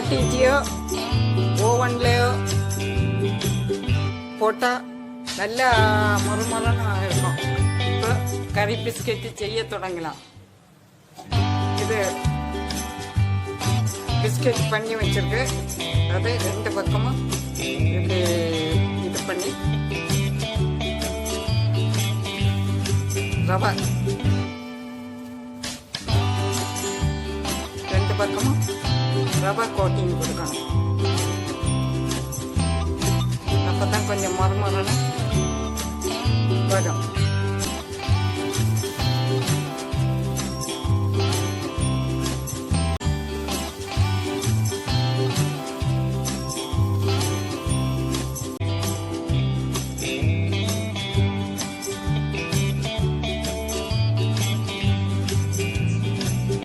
ஓடிஜியோ ஓவன்லேயோ போட்டால் நல்லா முறுமுறுன்னு இருக்கும். இப்போ கறி பிஸ்கெட்டு செய்ய தொடங்கலாம். இது பிஸ்கெட் பண்ணி வச்சிருக்கு. அது ரெண்டு பக்கமும் இப்படி இது பண்ணி ரவை ரெண்டு பக்கமும் ரவை கோட்டிங் கொடுக்கணும். அப்போ தான் கொஞ்சம் மறுமறுன்னு வரும்.